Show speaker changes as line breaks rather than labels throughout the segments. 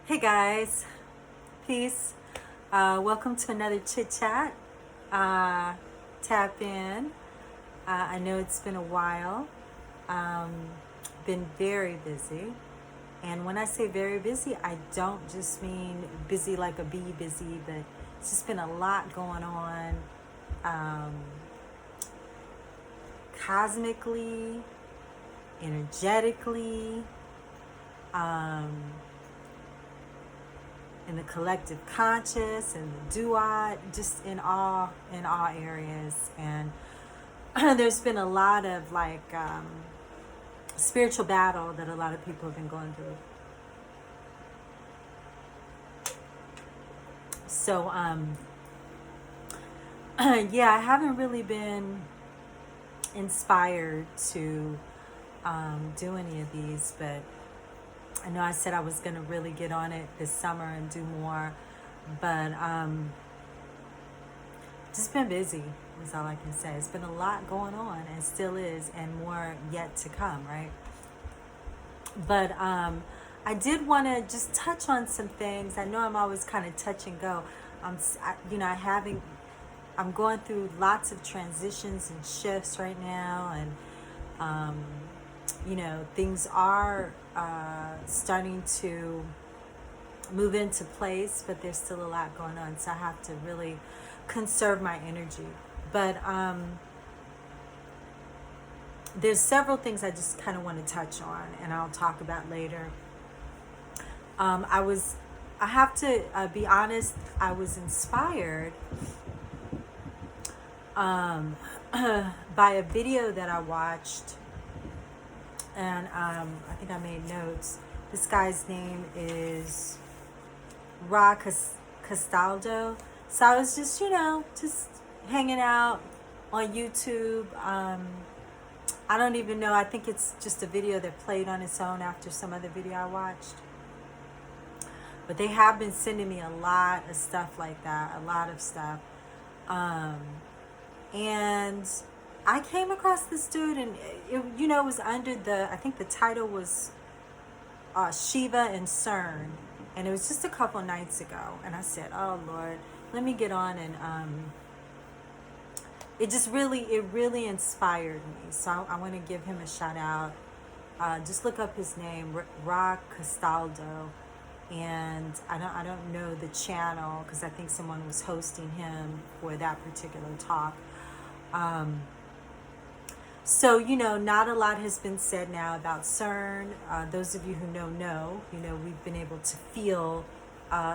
Hey guys, peace. Welcome to another chit chat. Tap in. I know it's been a while. Um, been very busy. And when I say very busy, I don't just mean busy like a bee busy, but it's just been a lot going on um, cosmically, energetically. Um, in the collective conscious and the duat, just in all areas. And there's been a lot of spiritual battle that a lot of people have been going through. So yeah, I haven't really been inspired to do any of these, but I know I said I was going to really get on it this summer and do more, but just been busy is all I can say. It's been a lot going on and still is, and more yet to come, right? But I did want to just touch on some things. I know I'm always kind of touch and go. I'm going through lots of transitions and shifts right now, and things are starting to move into place, but there's still a lot going on, so I have to really conserve my energy. But there's several things I just kind of want to touch on, and I'll talk about later. I have to be honest, I was inspired by a video that I watched, and I think I made notes. This guy's name is Castaldo. So I was just hanging out on YouTube. I don't even know. I think it's just a video that played on its own after some other video I watched. But they have been sending me a lot of stuff like that, a lot of stuff. And I came across this dude, and it was under I think the title was Shiva and Cern. And it was just a couple nights ago. And I said, oh, Lord, let me get on. And it really inspired me. So I want to give him a shout out. Just look up his name, Ra Castaldo. And I don't know the channel, because I think someone was hosting him for that particular talk. So, not a lot has been said now about Cern. Those of you who know, we've been able to feel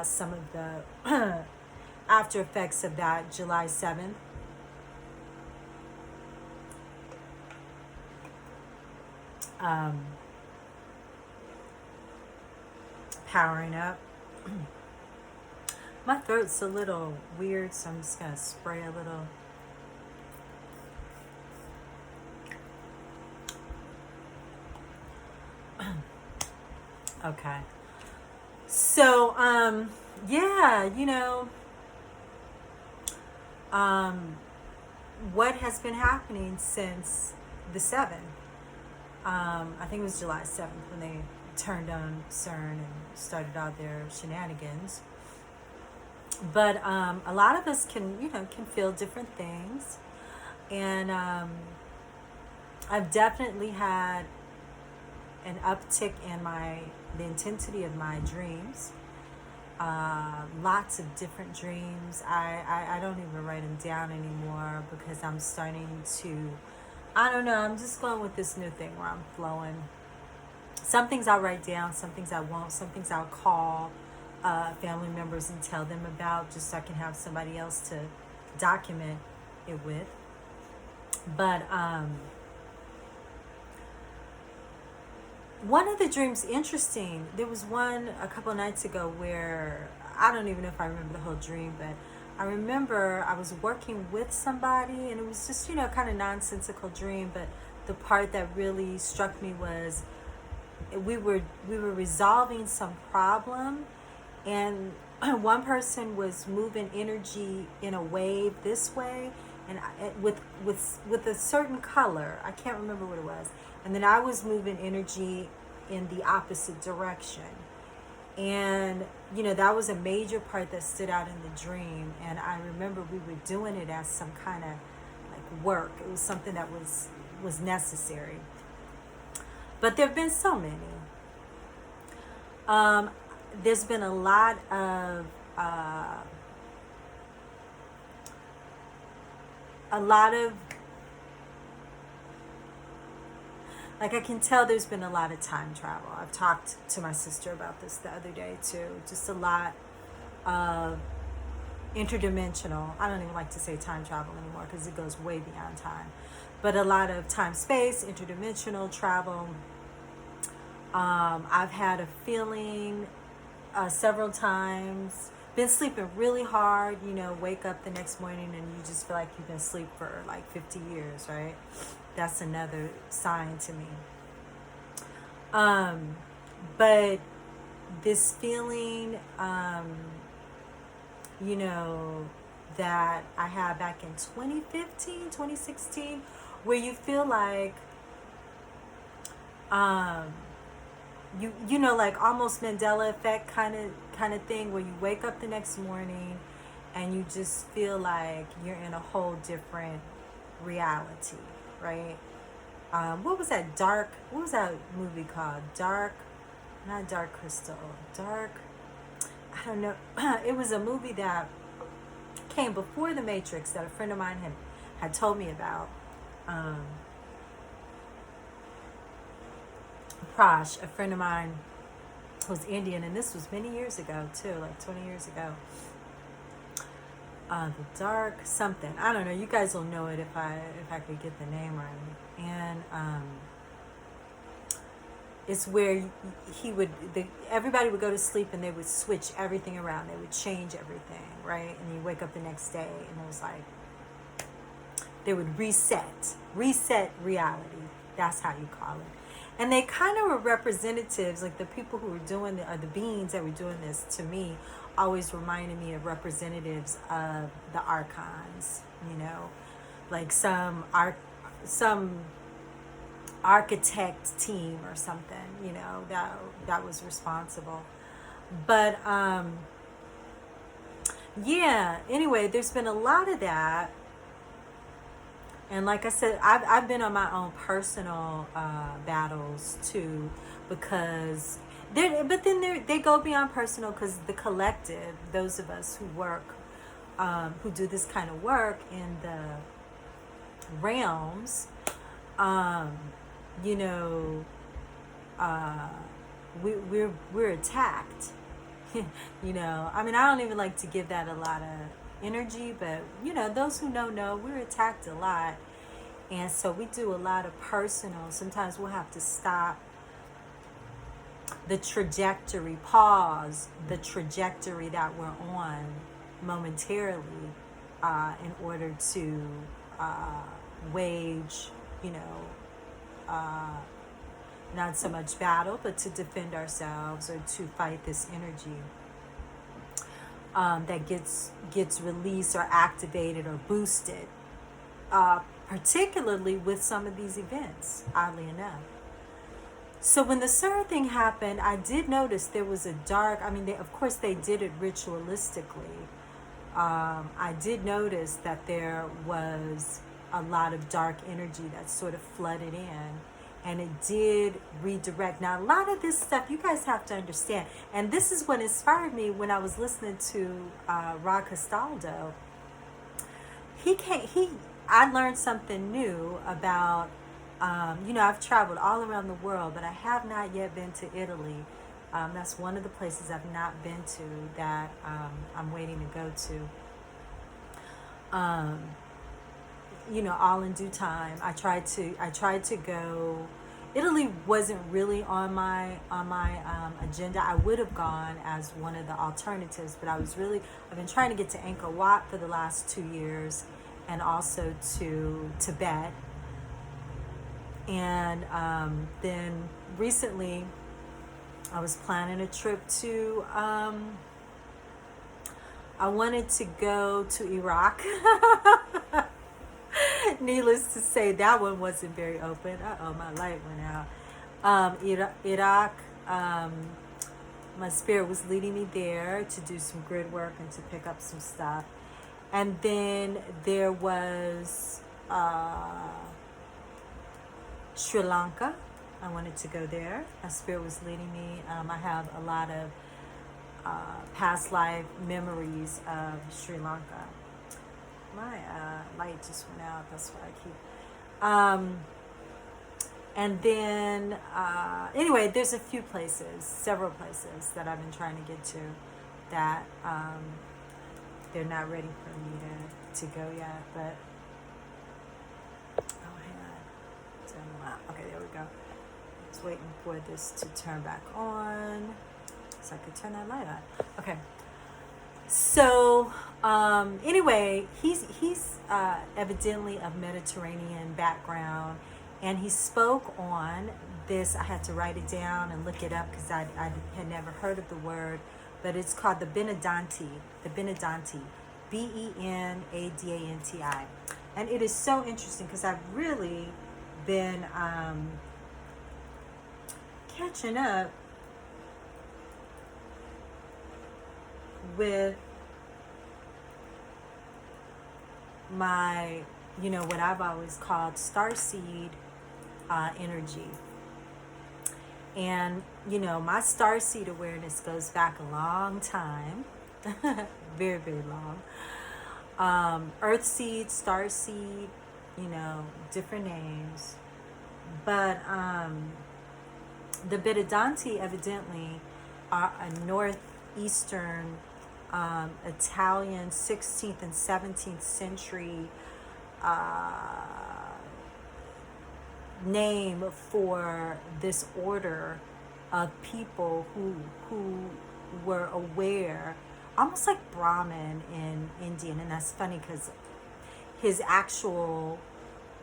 some of the after effects of that July 7th. Powering up. My throat's a little weird, so I'm just going to spray a little. Okay. So, yeah, what has been happening since the 7th? I think it was July 7th when they turned on Cern and started out their shenanigans. But a lot of us can feel different things. And I've definitely had an uptick in the intensity of my dreams. Lots of different dreams. I don't even write them down anymore, because I'm starting to, I don't know, I'm just going with this new thing where I'm flowing. Some things I'll write down, some things I won't, some things I'll call family members and tell them about, just so I can have somebody else to document it with. But one of the dreams, interesting, there was one a couple of nights ago where, I don't even know if I remember the whole dream, but I remember I was working with somebody, and it was just, kind of nonsensical dream, but the part that really struck me was we were resolving some problem, and one person was moving energy in a wave this way, and with a certain color. I can't remember what it was. And then I was moving energy in the opposite direction. And, that was a major part that stood out in the dream. And I remember we were doing it as some kind of like work. It was something that was necessary. But there have been so many. There's been a lot of like, I can tell there's been a lot of time travel. I've talked to my sister about this the other day too. Just a lot of interdimensional, I don't even like to say time travel anymore because it goes way beyond time, but a lot of time space, interdimensional travel. I've had a feeling several times, been sleeping really hard, wake up the next morning and you just feel like you've been asleep for like 50 years, right? That's another sign to me. But this feeling, that I had back in 2015, 2016, where you feel like, like almost Mandela effect kind of thing, where you wake up the next morning and you just feel like you're in a whole different reality, right? What was that movie called? Not Dark Crystal. I don't know. It was a movie that came before The Matrix that a friend of mine had told me about. Prash, a friend of mine who's Indian, and this was many years ago too, like 20 years ago. The Dark something. I don't know. You guys will know it if I could get the name right. And it's where everybody would go to sleep and they would switch everything around. They would change everything, right? And you wake up the next day and it was like they would reset reality. That's how you call it. And they kind of were representatives, like the people who were doing or the beings that were doing this, to me always reminded me of representatives of the archons, like some architect team or something, that was responsible. But yeah, anyway, there's been a lot of that. And like I said, I've been on my own personal battles too, because they go beyond personal, because the collective, those of us who work, who do this kind of work in the realms, we're attacked. I mean, I don't even like to give that a lot of energy, but those who know, we're attacked a lot. And so we do a lot of personal. Sometimes we'll have to stop the trajectory, pause the trajectory that we're on momentarily, in order to wage, not so much battle, but to defend ourselves or to fight this energy that gets released or activated or boosted, particularly with some of these events, oddly enough. So when the Cern thing happened, I did notice there was a dark, of course they did it ritualistically. I did notice that there was a lot of dark energy that sort of flooded in, and it did redirect. Now, a lot of this stuff you guys have to understand, and this is what inspired me when I was listening to Ra Castaldo. I learned something new about, I've traveled all around the world, but I have not yet been to Italy. That's one of the places I've not been to that I'm waiting to go to. All in due time. I tried to go. Italy wasn't really on my agenda. I would have gone as one of the alternatives, but I've been trying to get to Angkor Wat for the last 2 years, and also to Tibet. And then recently I was planning a trip to I wanted to go to Iraq. Needless to say, that one wasn't very open. My light went out. Iraq, my spirit was leading me there to do some grid work and to pick up some stuff. And then there was Sri Lanka. I wanted to go there. My spirit was leading me. I have a lot of past life memories of Sri Lanka. My light just went out. That's what I keep. And then, anyway, there's a few places, several places that I've been trying to get to that they're not ready for me to go yet. But, oh, hang on. Turn them out. Okay, there we go. I was waiting for this to turn back on so I could turn that light on. Okay. So, anyway, he's evidently of Mediterranean background, and he spoke on this. I had to write it down and look it up because I had never heard of the word, but it's called the Benedanti, Benedanti, and it is so interesting because I've really been catching up with my, what I've always called starseed energy. And, my starseed awareness goes back a long time, very, very long. Earthseed, starseed, different names. But the Benedanti evidently are a northeastern Italian 16th and 17th century name for this order of people who were aware, almost like Brahmin in Indian. And that's funny because his actual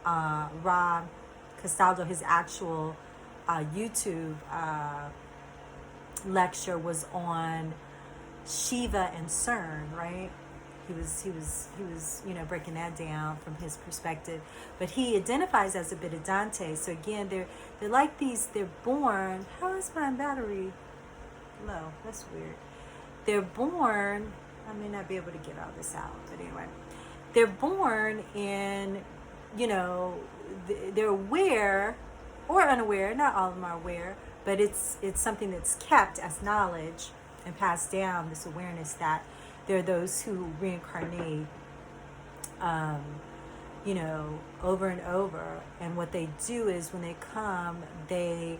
Ra Castaldo, his actual YouTube lecture was on Shiva and Cern, right? He was breaking that down from his perspective. But he identifies as a Benedanti. So again, they're like these, they're born, how is my battery low? That's weird. They're born, I may not be able to get all this out, but anyway. They're born in, they're aware or unaware, not all of them are aware, but it's something that's kept as knowledge and passed down, this awareness that there are those who reincarnate, over and over. And what they do is when they come, this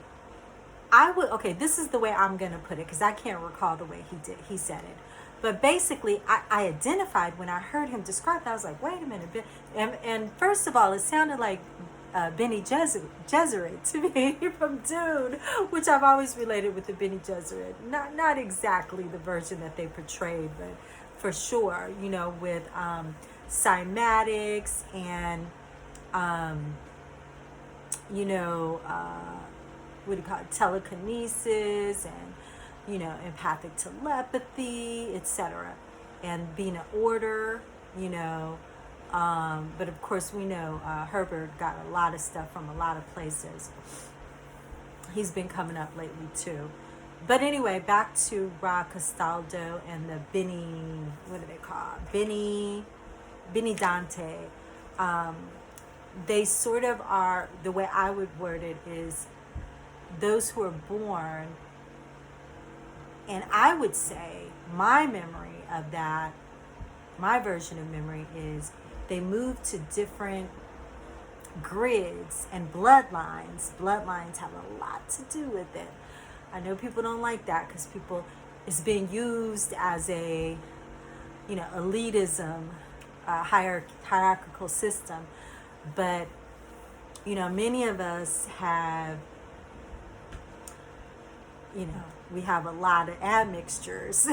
is the way I'm going to put it because I can't recall the way he said it. But basically, I identified when I heard him describe that. I was like, wait a minute. And first of all, it sounded like Bene Gesserit to me from Dune, which I've always related with the Bene Gesserit. Not exactly the version that they portrayed, but for sure, with cymatics and, what do you call it, telekinesis and, empathic telepathy, etc. And being an order, but of course we know Herbert got a lot of stuff from a lot of places. He's been coming up lately too. But anyway, back to Ra Castaldo and the Benedanti. They sort of are, the way I would word it is those who are born, and I would say my memory of that, my version of memory is they move to different grids and bloodlines. Bloodlines have a lot to do with it. I know people don't like that because it's being used as a, elitism, hierarchical system. But, many of us have, we have a lot of admixtures,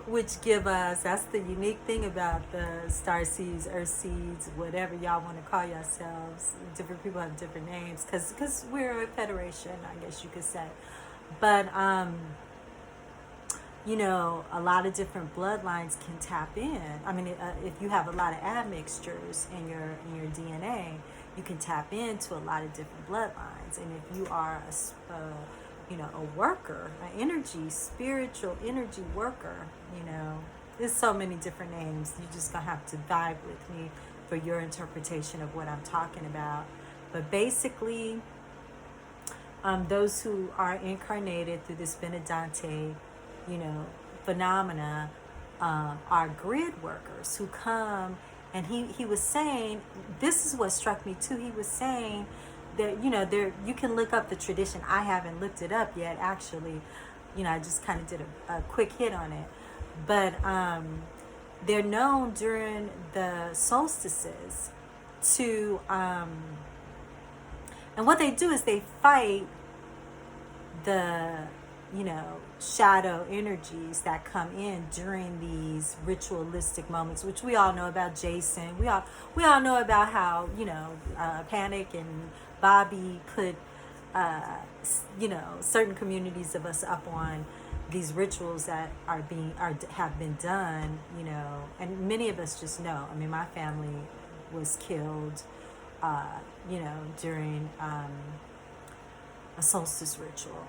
which give us, that's the unique thing about the star seeds, earth seeds, whatever y'all want to call yourselves. Different people have different names because we're a federation, I guess you could say. But, a lot of different bloodlines can tap in. I mean, if you have a lot of admixtures in your DNA, you can tap into a lot of different bloodlines. And if you are a worker, an energy, spiritual energy worker. There's so many different names. You just gonna have to vibe with me for your interpretation of what I'm talking about. But basically, those who are incarnated through this Benedante, phenomena, are grid workers who come. And he was saying, this is what struck me too. He was saying that, there, you can look up the tradition. I haven't looked it up yet, actually. I just kind of did a quick hit on it. But they're known during the solstices to, and what they do is they fight the, shadow energies that come in during these ritualistic moments, which we all know about. Jason, we all know about how Panic and Bobby put certain communities of us up on these rituals that have been done, and many of us just know. I mean, my family was killed during a solstice ritual,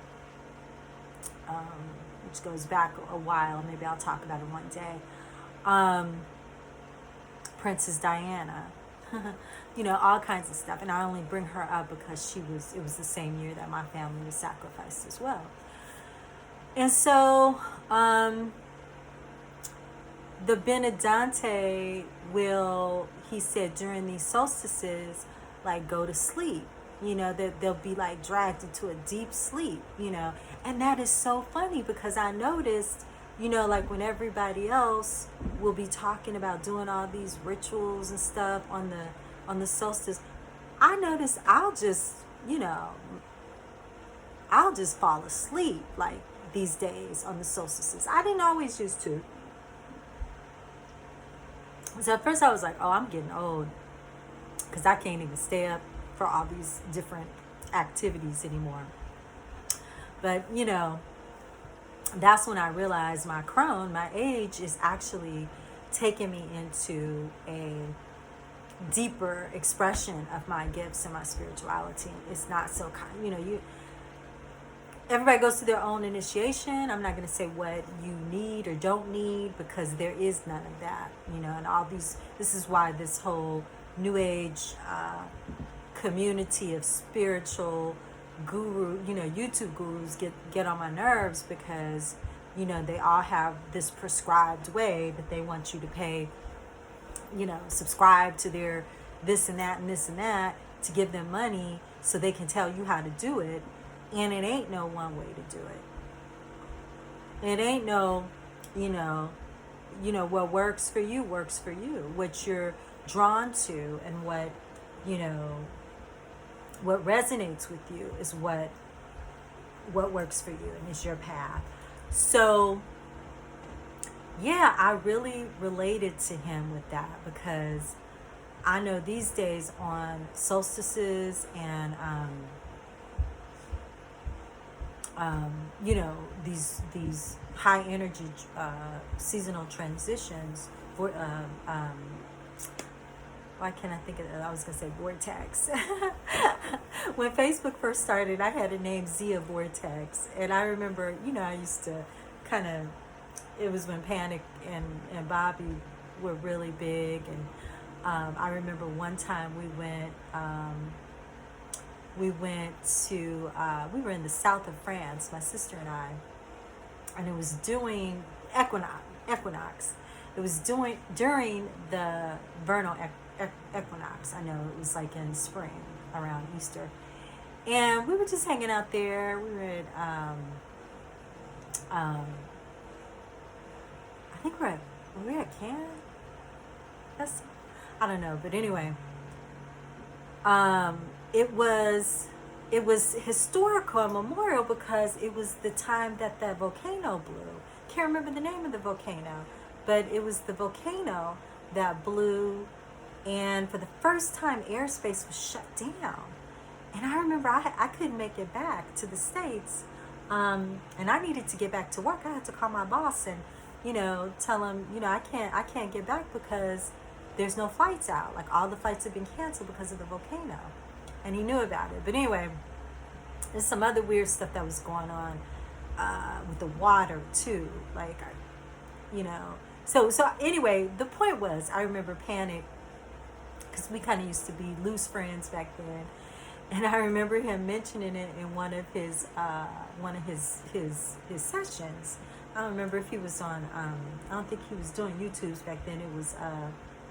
which goes back a while. Maybe I'll talk about it one day. Princess Diana, all kinds of stuff. And I only bring her up because it was the same year that my family was sacrificed as well. And so the Benedante will, he said, during these solstices, like, go to sleep. That they'll be like dragged into a deep sleep, and that is so funny because I noticed, like when everybody else will be talking about doing all these rituals and stuff on the solstice, I noticed I'll just fall asleep like these days on the solstices. I didn't always used to. So at first I was like, oh, I'm getting old because I can't even stay up for all these different activities anymore. But that's when I realized my age is actually taking me into a deeper expression of my gifts and my spirituality. It's not so everybody goes through their own initiation. I'm not going to say what you need or don't need, because there is none of that, and all these, this is why this whole new age community of spiritual guru, YouTube gurus get on my nerves, because they all have this prescribed way that they want you to pay, subscribe to their this and that and this and that to give them money so they can tell you how to do it. And it ain't no one way to do it. It ain't no, what works for you works for you. What you're drawn to and what resonates with you is what works for you, and is your path. So yeah, I really related to him with that, because I know these days on solstices and these high energy seasonal transitions for why can't I think of it? I was going to say vortex. When Facebook first started, I had a name, Zia Vortex. And I remember, I used to kind of, it was when Panic and Bobby were really big. And I remember one time we were in the south of France, my sister and I, and it was during equinox. It was during the vernal equinox. I know it was like in spring around Easter, and we were just hanging out there. We were at I think were we at Cannes? I don't know, but anyway, it was historical and memorial because it was the time that the volcano blew. Can't remember the name of the volcano, but it was the volcano that blew, and for the first time airspace was shut down. And I remember I couldn't make it back to the States, and I needed to get back to work. I had to call my boss and tell him I can't get back because there's no flights out. Like, all the flights have been canceled because of the volcano. And he knew about it. But anyway, There's some other weird stuff that was going on with the water too. Like, you know. So anyway, the point was, I remember Panic, because we kind of used to be loose friends back then, and I remember him mentioning it in one of his his sessions. I don't remember if he was on. I don't think he was doing YouTubes back then. It was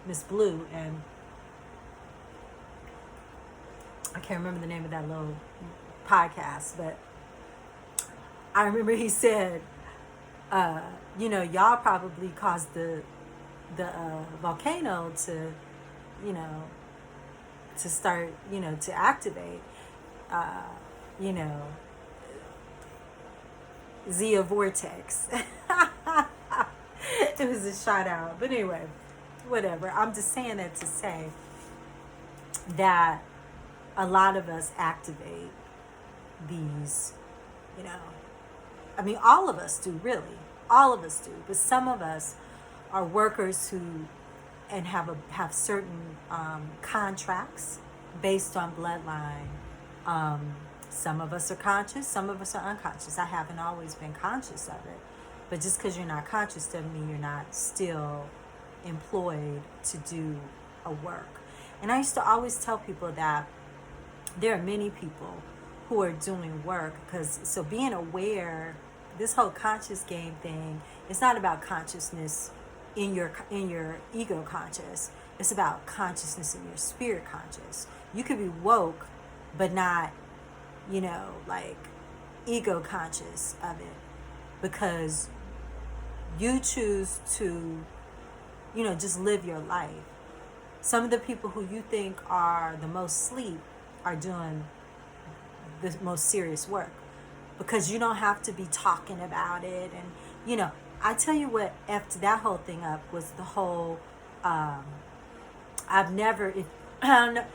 Miss Blue, and I can't remember the name of that little podcast, but I remember he said, you know, y'all probably caused the volcano to, you know, to start, you know, to activate, you know, Zia Vortex. It was a shout out, but anyway, whatever. I'm just saying that to say that a lot of us activate these, you know, I mean, all of us do, really. All of us do. But some of us are workers who and have certain contracts based on bloodline. Some of us are conscious, some of us are unconscious. I haven't always been conscious of it. But just because you're not conscious doesn't mean you're not still employed to do a work. And I used to always tell people that there are many people who are doing work, because so being aware, this whole conscious game thing, it's not about consciousness in your ego conscious. It's about consciousness in your spirit conscious. You could be woke, but not, you know, like ego conscious of it, because you choose to, you know, just live your life. Some of the people who you think are the most sleep are doing the most serious work, because you don't have to be talking about it. And, you know, I tell you what effed that whole thing up was the whole, I've never, I don't know,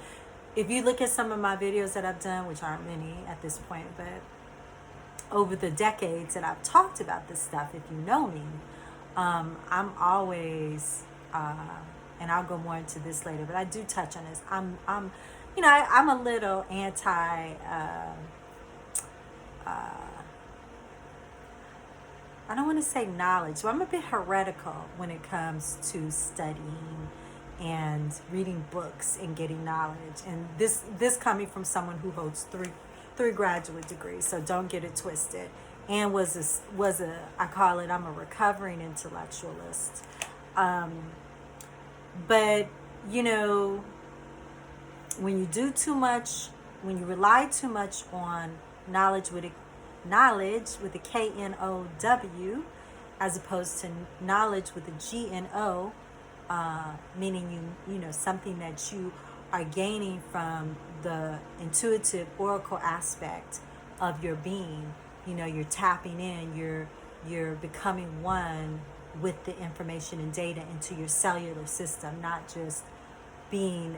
if you look at some of my videos that I've done, which aren't many at this point, but over the decades that I've talked about this stuff, if you know me, I'm always, and I'll go more into this later, but I do touch on this. I'm you know, I'm a little anti, I don't want to say knowledge, but I'm a bit heretical when it comes to studying and reading books and getting knowledge. And this coming from someone who holds three graduate degrees, so don't get it twisted. And was a I call it, I'm a recovering intellectualist. But you know, when you do too much, when you rely too much on knowledge with a KNOW, as opposed to knowledge with a GNO, meaning you know, something that you are gaining from the intuitive oracle aspect of your being. You know, you're tapping in, you're becoming one with the information and data into your cellular system, not just being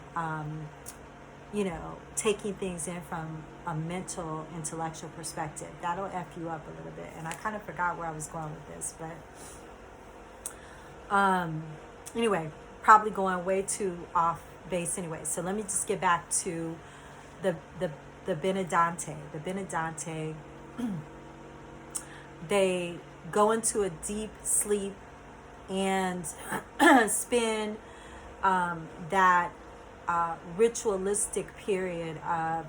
you know, taking things in from a mental, intellectual perspective. That'll F you up a little bit. And I kind of forgot where I was going with this, but anyway, probably going way too off base anyway. So let me just get back to the Benedante. The Benedante, they go into a deep sleep and spend that ritualistic period of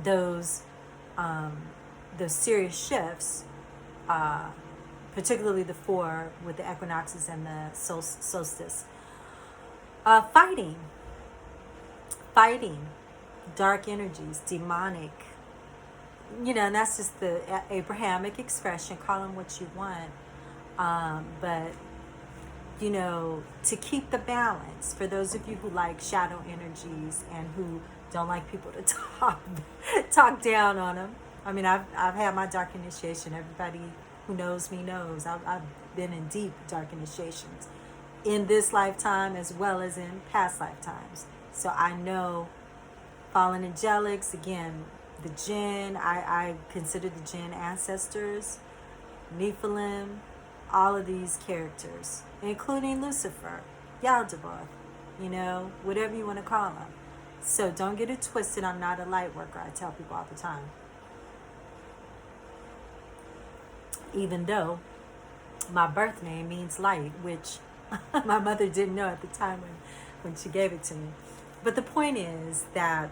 those serious shifts, particularly the 4 with the equinoxes and the solstice, fighting dark energies, demonic, you know, and that's just the Abrahamic expression, call them what you want, but you know, to keep the balance, for those of you who like shadow energies and who don't like people to talk down on them. I mean, I've had my dark initiation. Everybody who knows me knows I've been in deep dark initiations in this lifetime as well as in past lifetimes. So I know fallen angelics, again, the jinn, I consider the jinn ancestors, Nephilim, all of these characters, including Lucifer, Yaldabaoth, you know, whatever you want to call them. So don't get it twisted. I'm not a light worker. I tell people all the time. Even though my birth name means light, which my mother didn't know at the time when she gave it to me. But the point is that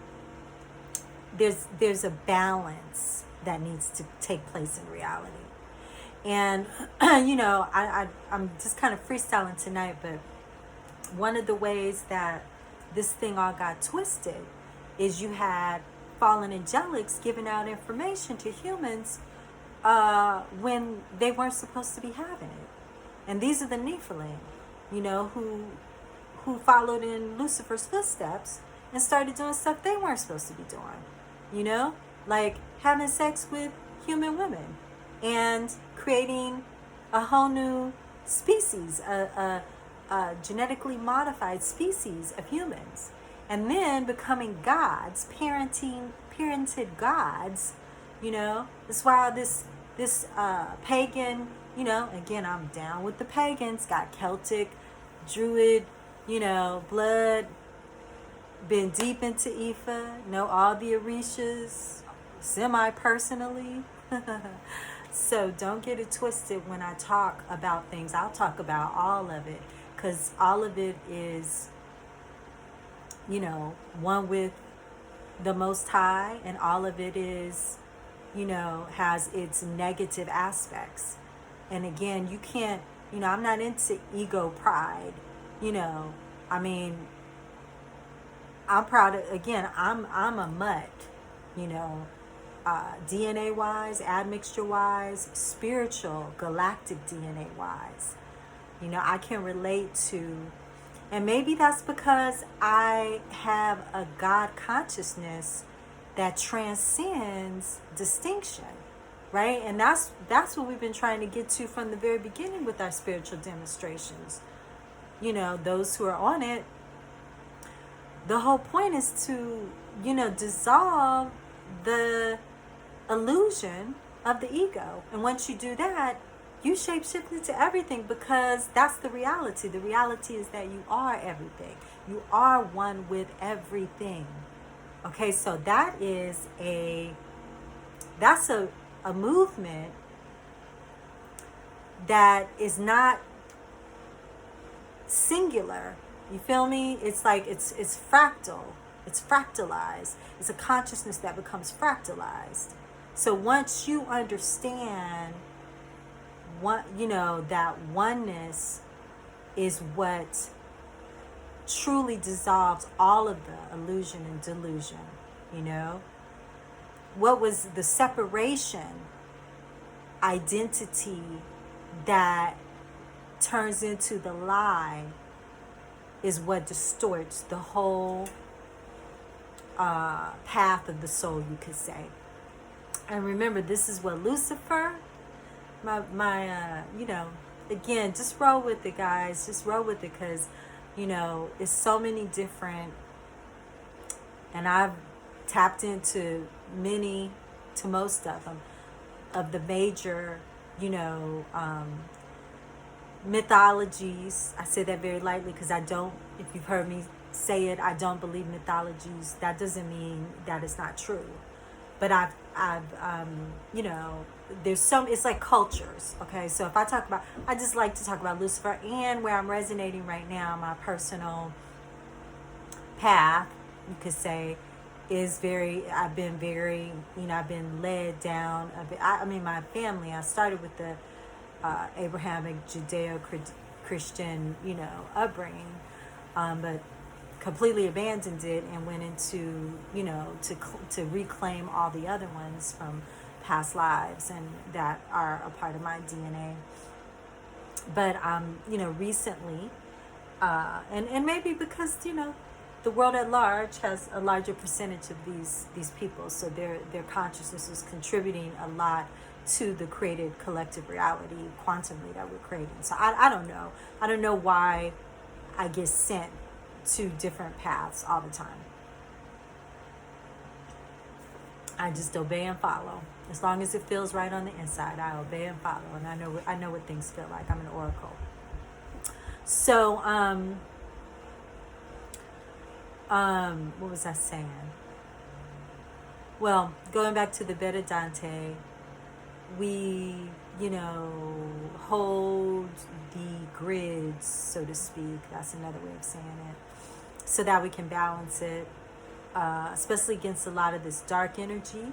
there's a balance that needs to take place in reality. And I'm just kind of freestyling tonight, but one of the ways that this thing all got twisted is you had fallen angelics giving out information to humans when they weren't supposed to be having it. And these are the Nephilim, who followed in Lucifer's footsteps and started doing stuff they weren't supposed to be doing, like having sex with human women and creating a whole new species, a genetically modified species of humans, and then becoming gods, parented gods. That's why this pagan, again, I'm down with the pagans, got Celtic, Druid, blood, been deep into Ifa, know all the Orishas, semi-personally. So don't get it twisted when I talk about things. I'll talk about all of it, because all of it is, one with the Most High, and all of it is, has its negative aspects. And again, you can't, I'm not into ego pride, I'm proud of, again, I'm a mutt, DNA wise, admixture wise, spiritual, galactic DNA wise. I can relate to, and maybe that's because I have a God consciousness that transcends distinction, right? And that's what we've been trying to get to from the very beginning with our spiritual demonstrations. Those who are on it, the whole point is to, dissolve the illusion of the ego. And once you do that, you shapeshift into everything, because that's the reality. The reality is that you are everything. You are one with everything. Okay, so that's a movement that is not singular. You feel me? It's like it's fractal. It's fractalized. It's a consciousness that becomes fractalized. So once you understand that oneness is what truly dissolves all of the illusion and delusion, what was the separation identity that turns into the lie is what distorts the whole path of the soul, you could say. And remember, this is what Lucifer, again, just roll with it, guys. Just roll with it, because, it's so many different, and I've tapped into most of them, of the major, mythologies. I say that very lightly, because if you've heard me say it, I don't believe mythologies. That doesn't mean that it's not true. But I've there's it's like cultures. Okay, so if I just like to talk about Lucifer, and where I'm resonating right now, my personal path, you could say, is I've been led down a bit. My family, I started with the Abrahamic Judeo-Christian, upbringing, but completely abandoned it and went into, to reclaim all the other ones from past lives and that are a part of my DNA. But recently, and maybe because the world at large has a larger percentage of these people, so their consciousness is contributing a lot to the created collective reality quantumly that we're creating. So I don't know why I get sent to different paths all the time. I just obey and follow. As long as it feels right on the inside, I obey and follow, and I know what things feel like. I'm an oracle. So What was I saying? Well, going back to the Beta Dante, we, hold the grids, so to speak. That's another way of saying it. So that we can balance it, especially against a lot of this dark energy.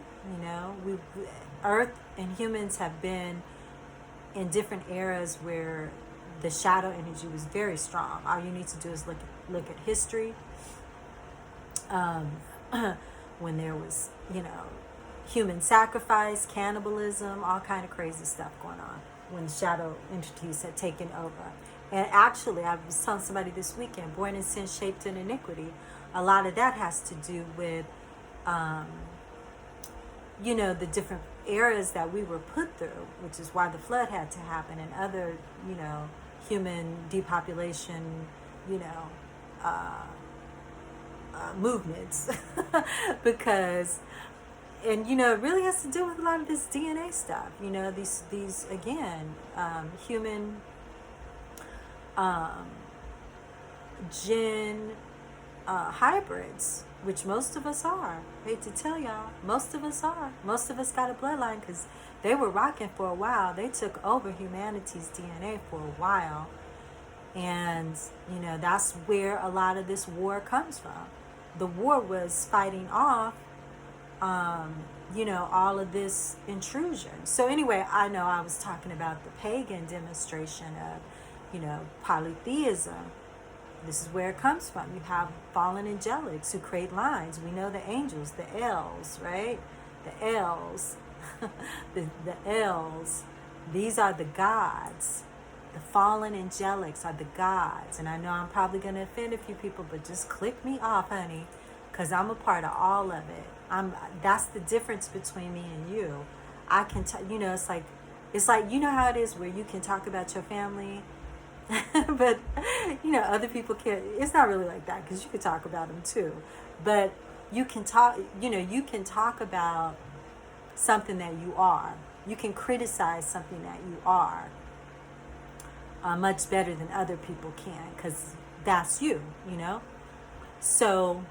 Earth and humans have been in different eras where the shadow energy was very strong. All you need to do is look at history. When there was, human sacrifice, cannibalism, all kind of crazy stuff going on when shadow entities had taken over. And actually, I was telling somebody this weekend, born in sin, shaped in iniquity, a lot of that has to do with, the different eras that we were put through, which is why the flood had to happen and other, human depopulation, movements. Because, and it really has to do with a lot of this DNA stuff. These again, human gen hybrids, which most of us are. Hate to tell y'all, most of us are. Most of us got a bloodline because they were rocking for a while. They took over humanity's DNA for a while. And, that's where a lot of this war comes from. The war was fighting off, all of this intrusion. So anyway, I know I was talking about the pagan demonstration of, polytheism. This is where it comes from. You have fallen angelics who create lines. We know the angels, the elves, right? The elves, the elves. These are the gods. The fallen angelics are the gods. And I know I'm probably going to offend a few people, but just click me off, honey, because I'm a part of all of it. That's the difference between me and you. I can, it's like, how it is where you can talk about your family, but, other people can't. It's not really like that because you can talk about them too. But you can talk, you can talk about something that you are. You can criticize something that you are. Much better than other people can, because that's you, So,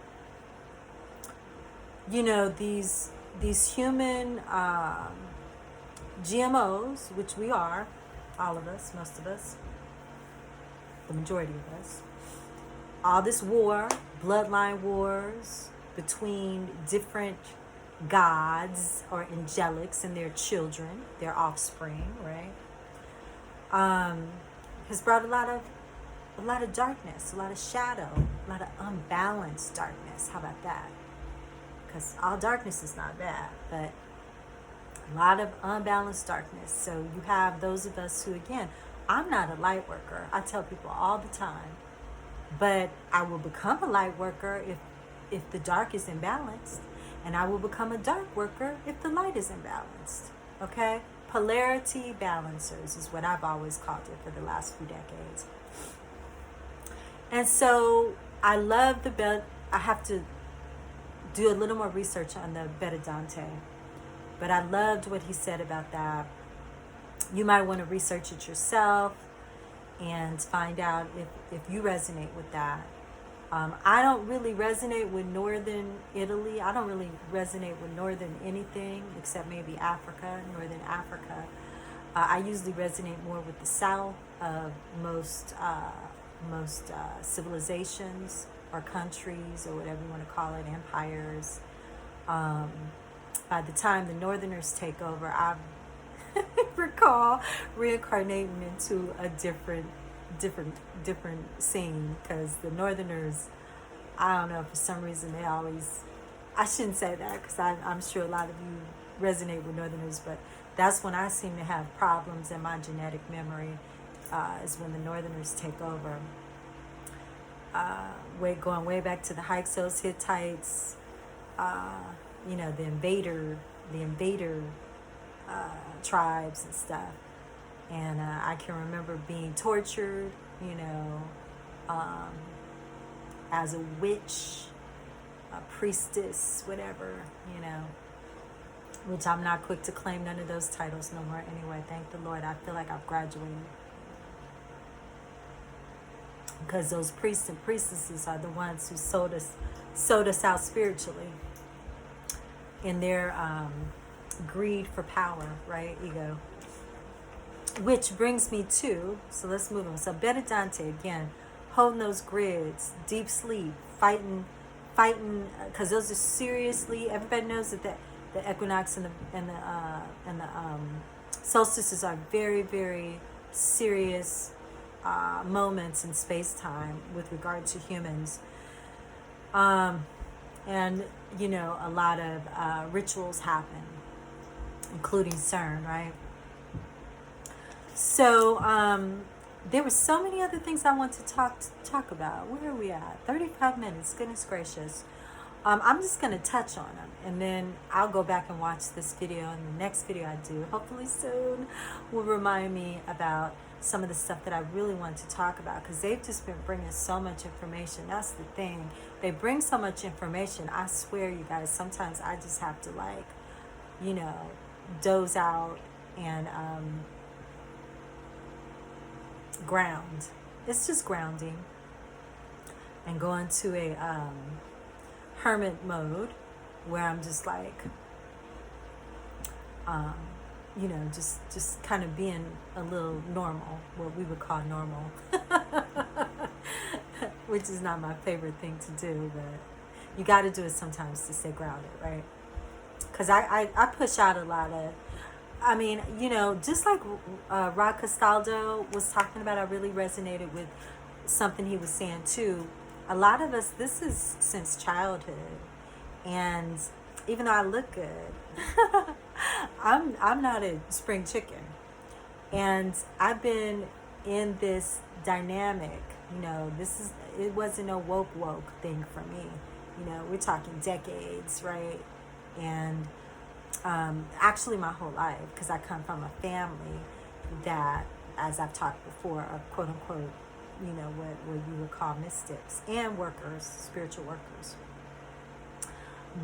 these human GMOs, which we are, all of us, most of us, the majority of us, all this war, bloodline wars between different gods or angelics and their children, their offspring, right? Has brought a lot of darkness, a lot of shadow, a lot of unbalanced darkness. How about that? Because all darkness is not bad, but a lot of unbalanced darkness. So you have those of us who, again, I'm not a light worker. I tell people all the time, but I will become a light worker if the dark is imbalanced, and I will become a dark worker if the light is imbalanced. Okay? Polarity balancers is what I've always called it for the last few decades. And so I love I have to do a little more research on the Beta Dante, but I loved what he said about that. You might want to research it yourself and find out if you resonate with that. I don't really resonate with northern Italy. I don't really resonate with northern anything except maybe Africa, northern Africa. I usually resonate more with the south of most civilizations or countries or whatever you want to call it, empires. By the time the northerners take over, I recall reincarnating into a different scene, because the northerners, I don't know, for some reason they always, I shouldn't say that because I'm sure a lot of you resonate with northerners, but that's when I seem to have problems in my genetic memory, is when the northerners take over. Going way back to the Hyksos, Hittites, the invader tribes and stuff. And I can remember being tortured, as a witch, a priestess, whatever, which I'm not quick to claim none of those titles no more anyway. Thank the Lord. I feel like I've graduated. because those priests and priestesses are the ones who sold us out spiritually in their greed for power, right? Ego. Which brings me to, so let's move on. So Benedante, again, holding those grids, deep sleep, fighting, because those are seriously, everybody knows that the equinox and the solstices are very, very serious moments in space-time with regard to humans. And, you know, a lot of rituals happen, including Cern, right? So there were so many other things I want to talk about. Where are we at? 35 minutes. Goodness gracious. I'm just going to touch on them, and then I'll go back and watch this video, and the next video I do, hopefully soon, will remind me about some of the stuff that I really want to talk about, because they've just been bringing so much information. That's the thing. They bring so much information. I swear, you guys, sometimes I just have to, like, you know, doze out and ground. It's just grounding and go into a hermit mode where I'm just like you know, just kind of being a little normal, what we would call normal. Which is not my favorite thing to do, but you got to do it sometimes to stay grounded, right? Because I push out a lot of, I mean, you know, just like Rod Castaldo was talking about, I really resonated with something he was saying too. A lot of us, this is since childhood, and even though I look good, I'm not a spring chicken, and I've been in this dynamic. You know, it wasn't a woke thing for me. You know, we're talking decades, right? And actually my whole life, because I come from a family that, as I've talked before, are quote unquote, you know, what you would call mystics and workers, spiritual workers.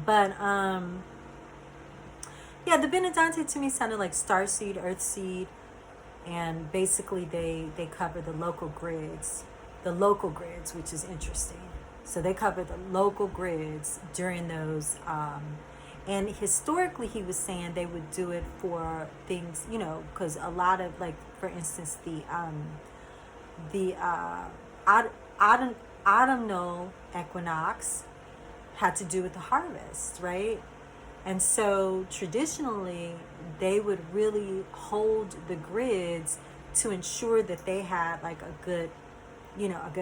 But yeah, the Benedante to me sounded like starseed, earthseed, and basically they cover the local grids, which is interesting. So they cover the local grids during those, and historically he was saying they would do it for things, you know, because a lot of, like, for instance, the autumnal equinox had to do with the harvest, right? And so traditionally they would really hold the grids to ensure that they had, like, a good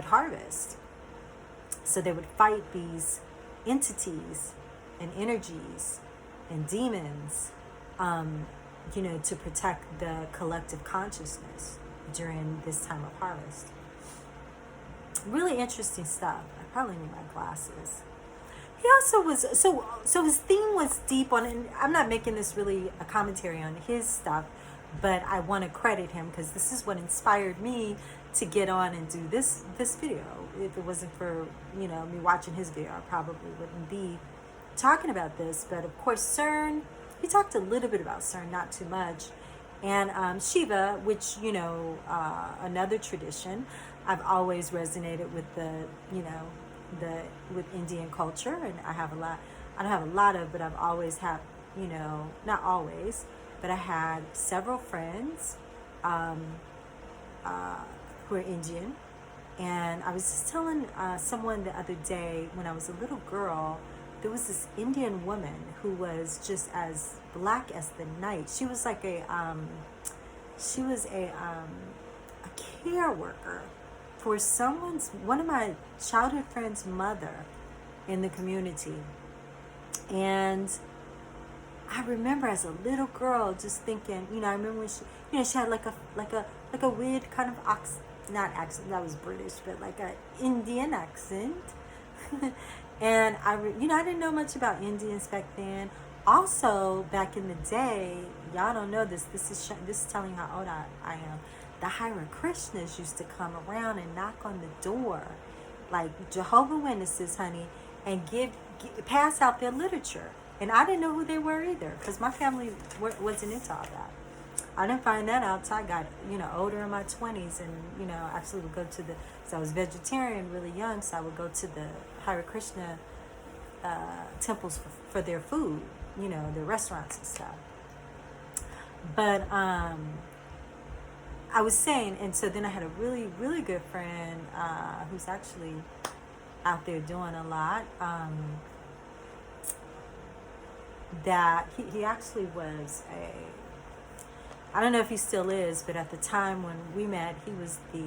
harvest. So they would fight these entities and energies and demons, you know, to protect the collective consciousness during this time of harvest. Really interesting stuff. I probably need my glasses. He also was, so his theme was deep on, and I'm not making this really a commentary on his stuff, but I want to credit him because this is what inspired me to get on and do this video. If it wasn't for, you know, me watching his video, I probably wouldn't be talking about this. But of course, Cern, he talked a little bit about Cern, not too much. And Shiva, which, you know, another tradition, I've always resonated with with Indian culture, and I don't have a lot of, but I've always had, you know, not always, but I had several friends who are Indian. And I was just telling someone the other day, when I was a little girl, there was this Indian woman who was just as black as the night. She was like a care worker for one of my childhood friends' mother in the community. And I remember as a little girl just thinking, you know, I remember when she, you know, she had like a weird kind of not accent, that was British, but like a Indian accent. And I didn't know much about Indians back then. Also, back in the day, y'all don't know this. This is telling you how old I am. The Hare Krishnas used to come around and knock on the door, like Jehovah Witnesses, honey, and pass out their literature. And I didn't know who they were either, because my family wasn't into all that. I didn't find that out until I got, older in my 20s, and, actually would go to so I was vegetarian really young, so I would go to the Hare Krishna temples for their food, their restaurants and stuff. But I was saying, and so then I had a really, really good friend who's actually out there doing a lot. That he actually was I don't know if he still is, but at the time when we met, he was the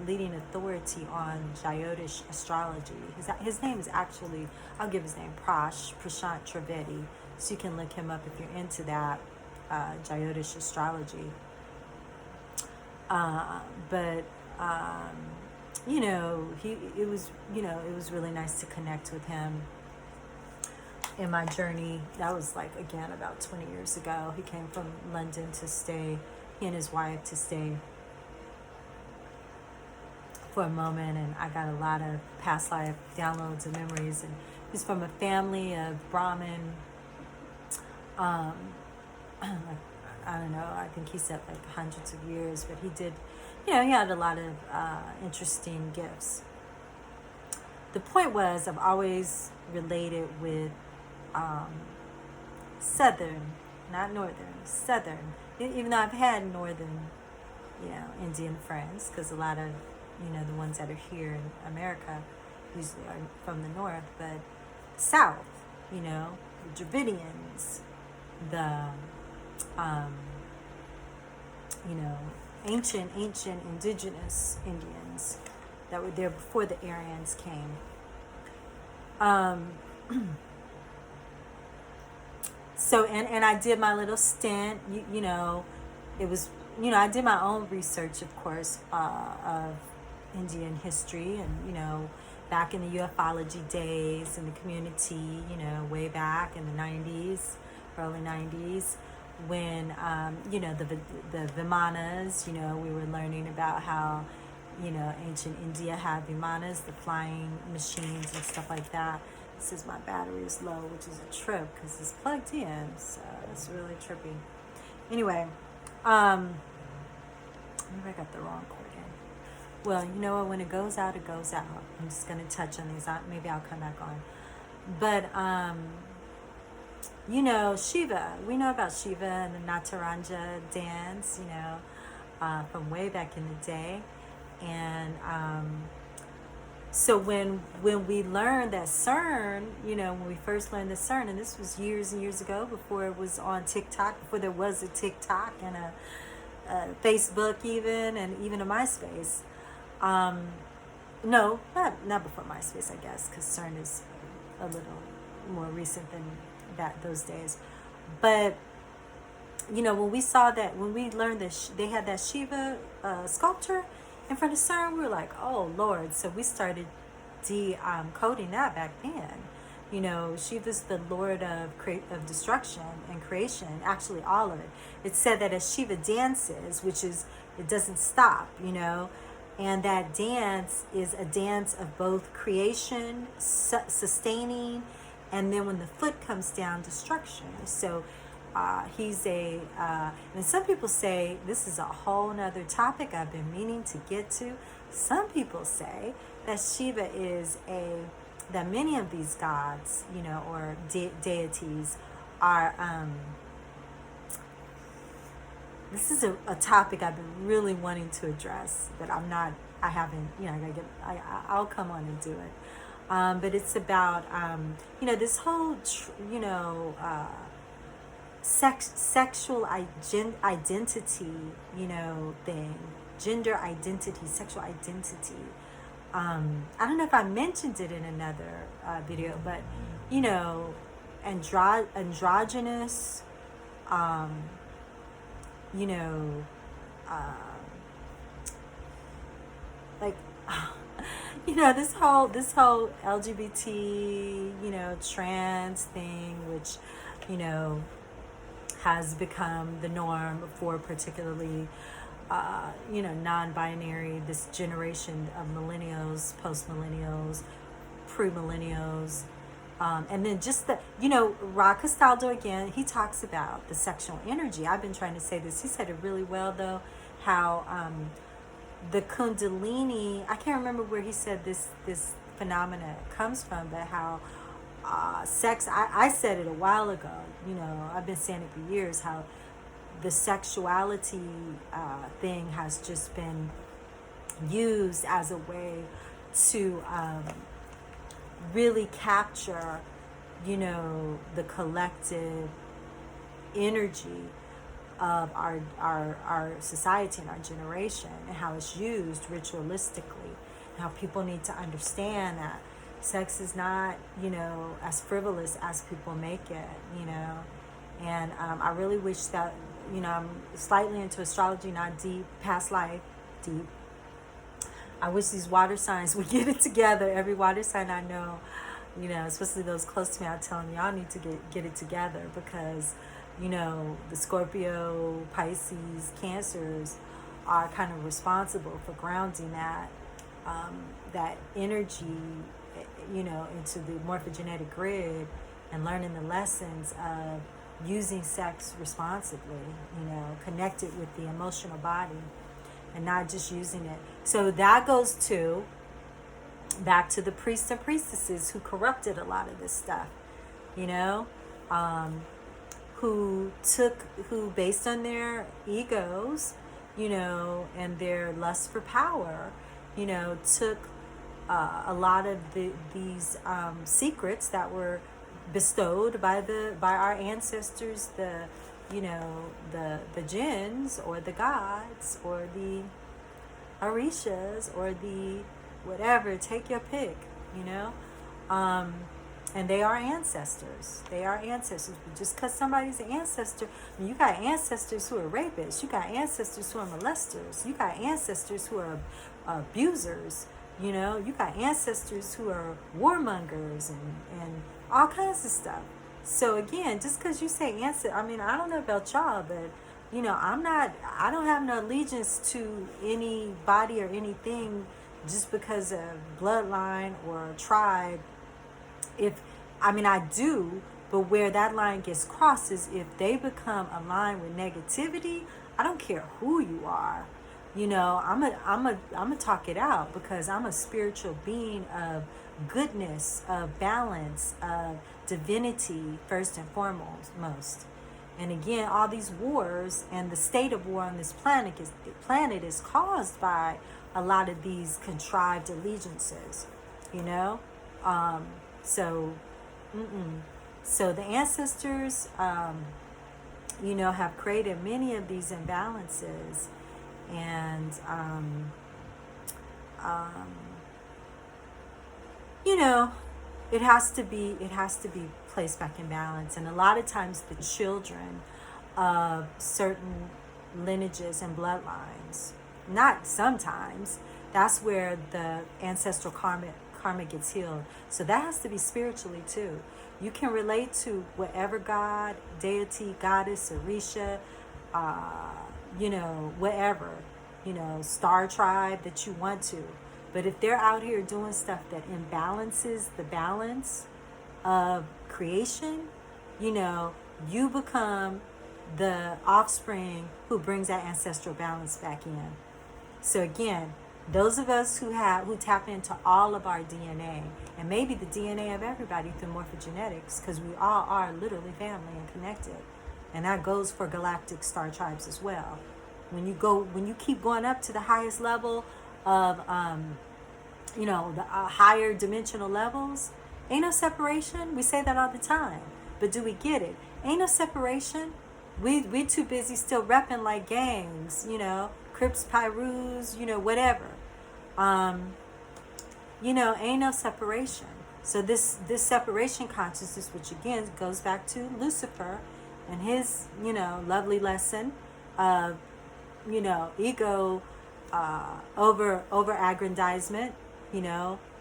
leading authority on Jyotish astrology. His name is actually, I'll give his name, Prashant Trivedi. So you can look him up if you're into that, Jyotish astrology. But it was really nice to connect with him in my journey. That was like, again, about 20 years ago. He came from London to stay, he and his wife to stay for a moment, and I got a lot of past life downloads and memories. And he's from a family of Brahmin, I don't know, I think he said like hundreds of years, but he did, he had a lot of interesting gifts. The point was, I've always related with Southern, not Northern, Southern, even though I've had Northern, Indian friends, because a lot of, the ones that are here in America usually are from the North, but South, the Dravidians, the, ancient indigenous Indians that were there before the Aryans came. So, and I did my little stint, it was, I did my own research, of course, of Indian history, and, back in the ufology days in the community, way back in the 90s, early 90s, when, the Vimanas, we were learning about how, ancient India had Vimanas, the flying machines and stuff like that. This is my battery is low, which is a trip because it's plugged in, so it's really trippy. Anyway, maybe I got the wrong cord in. Well, you know what? When it goes out, it goes out. I'm just gonna touch on these. Maybe I'll come back on. But Shiva. We know about Shiva and the Nataranja dance. From way back in the day, and so when we learned that Cern, when we first learned the Cern, and this was years and years ago, before it was on TikTok, before there was a TikTok and a Facebook even, and even a MySpace. No, not before MySpace, I guess, because Cern is a little more recent than those days. But when we saw that, when we learned that they had that Shiva sculpture in front of CERN, we were like, oh Lord. So we started decoding that back then. Shiva's the Lord of destruction and creation, actually all of it. It said that as Shiva dances, which is, it doesn't stop, and that dance is a dance of both creation, sustaining, and then when the foot comes down, destruction. So he's and some people say, this is a whole nother topic I've been meaning to get to. Some people say that Shiva is that many of these gods, or deities are, this is a topic I've been really wanting to address, but I'll come on and do it. But it's about, this whole, sexual identity, thing, gender identity, sexual identity. I don't know if I mentioned it in another video, but, androgynous, like, this whole LGBT, trans thing, which, has become the norm for particularly, non-binary, this generation of millennials, post-millennials, pre-millennials, And then just the, Rod Castaldo again, he talks about the sexual energy. I've been trying to say this. He said it really well, though, how the Kundalini, I can't remember where he said this phenomena comes from, but how sex, I said it a while ago, I've been saying it for years, how the sexuality thing has just been used as a way to really capture, the collective energy of our society and our generation, and how it's used ritualistically, and how people need to understand that sex is not, as frivolous as people make it, and I really wish that, I'm slightly into astrology, not deep, past life, deep. I wish these water signs would get it together. Every water sign I know, especially those close to me, I tell them, y'all need to get it together, because, the Scorpio, Pisces, Cancers are kind of responsible for grounding that energy, into the morphogenetic grid, and learning the lessons of using sex responsibly, connected with the emotional body, and not just using it. So that goes back to the priests and priestesses who corrupted a lot of this stuff, who based on their egos, and their lust for power, took a lot of these secrets that were bestowed by our ancestors, the jinns, or the gods, or the orishas, or the whatever, take your pick, and they are ancestors. They are ancestors. But just because somebody's an ancestor, you got ancestors who are rapists, you got ancestors who are molesters, you got ancestors who are abusers, you got ancestors who are warmongers, and all kinds of stuff. So again, just because you say ancestor, I mean, I don't know about y'all, but I don't have no allegiance to anybody or anything just because of bloodline or tribe. I do, but where that line gets crossed is if they become aligned with negativity. I don't care who you are. I'm a talk it out, because I'm a spiritual being of goodness, of balance, of divinity, first and foremost. And again, all these wars and the state of war on this planet is caused by a lot of these contrived allegiances, So the ancestors, have created many of these imbalances, and it has to be placed back in balance. And a lot of times the children of certain lineages and bloodlines, not sometimes, that's where the ancestral karma gets healed. So that has to be spiritually too. You can relate to whatever god, deity, goddess, orisha, whatever, star tribe that you want to. But if they're out here doing stuff that imbalances the balance of creation, you become the offspring who brings that ancestral balance back in. So again, those of us who tap into all of our DNA, and maybe the DNA of everybody through morphogenetics, because we all are literally family and connected. And that goes for galactic star tribes as well. When you keep going up to the highest level of, the higher dimensional levels, ain't no separation. We say that all the time, but do we get it? Ain't no separation. We too busy still repping like gangs, Crips, Pyrus, whatever. Ain't no separation. So this separation consciousness, which again goes back to Lucifer and his, lovely lesson of, ego, over aggrandizement,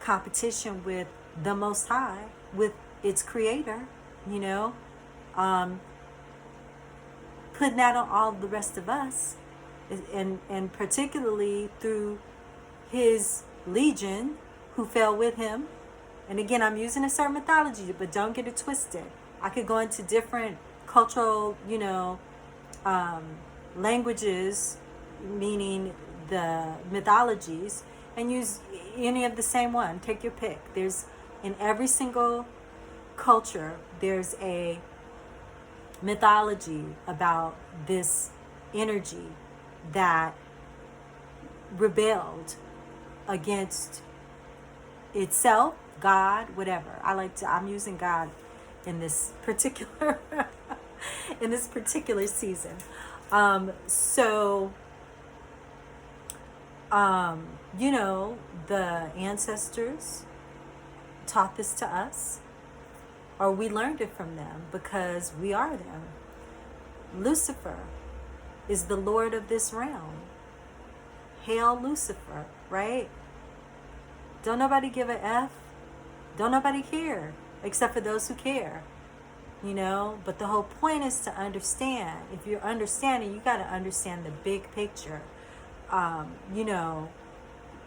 competition with the Most High, with its creator, putting that on all the rest of us, and particularly through his legion who fell with him, And again, I'm using a certain mythology, but don't get it twisted. I could go into different cultural, um, languages, meaning the mythologies, and use any of the same one. Take your pick. There's in every single culture, there's a mythology about this energy that rebelled against itself, God, whatever. I'm using God in this particular in this particular season. So the ancestors taught this to us, or we learned it from them because we are them. Lucifer is the Lord of this realm. Hail Lucifer, right? Don't nobody give a F. Don't nobody care, except for those who care. But the whole point is to understand. If you're understanding, you got to understand the big picture.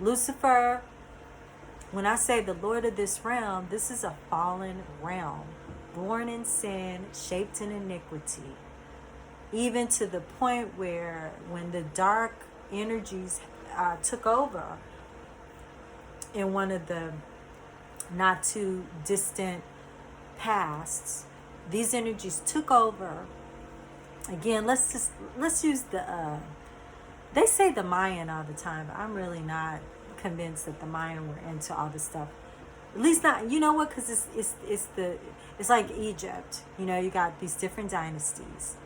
Lucifer, when I say the Lord of this realm, this is a fallen realm, born in sin, shaped in iniquity, even to the point where when the dark energies took over in one of the not too distant pasts, these energies took over. Again, let's use they say the Mayan all the time, but I'm really not convinced that the Mayan were into all this stuff. At least not, you know what? Because it's like Egypt. You got these different dynasties,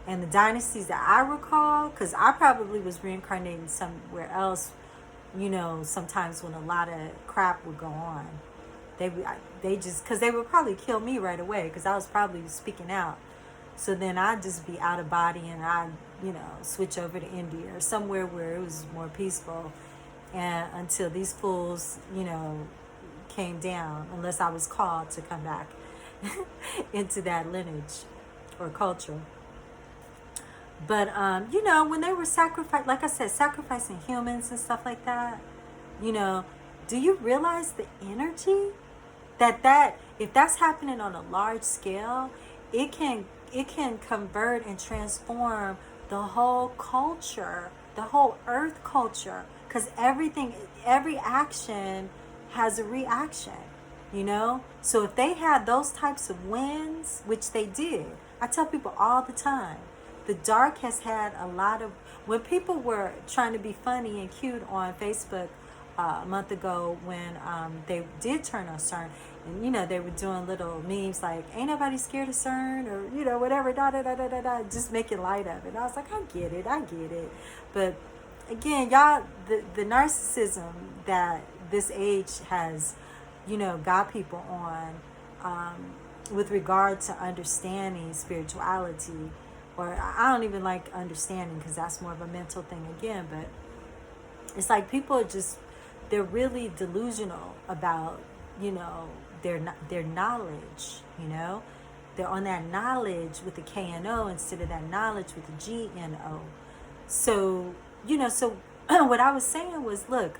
and the dynasties that I recall, because I probably was reincarnating somewhere else. Sometimes when a lot of crap would go on, they just, because they would probably kill me right away because I was probably speaking out. So then I'd just be out of body, and I'd switch over to India or somewhere where it was more peaceful, and until these fools came down, unless I was called to come back into that lineage or culture. But when they were like I said, sacrificing humans and stuff like that, do you realize the energy that if that's happening on a large scale, it can convert and transform the whole culture, the whole earth culture, because every action has a reaction, so if they had those types of winds, which they did, I tell people all the time, the dark has had a lot of, when people were trying to be funny and cute on Facebook a month ago, when they did turn on Cern, and they were doing little memes like, ain't nobody scared of Cern, or whatever, da da da da da da, just making light of it. And I was like, I get it. But again, y'all, the narcissism that this age has got people on, with regard to understanding spirituality, or I don't even like understanding, because that's more of a mental thing again, but it's like people are they're really delusional about their knowledge. They're on that knowledge with the K-N-O instead of that knowledge with the G-N-O. So so what I was saying was, look,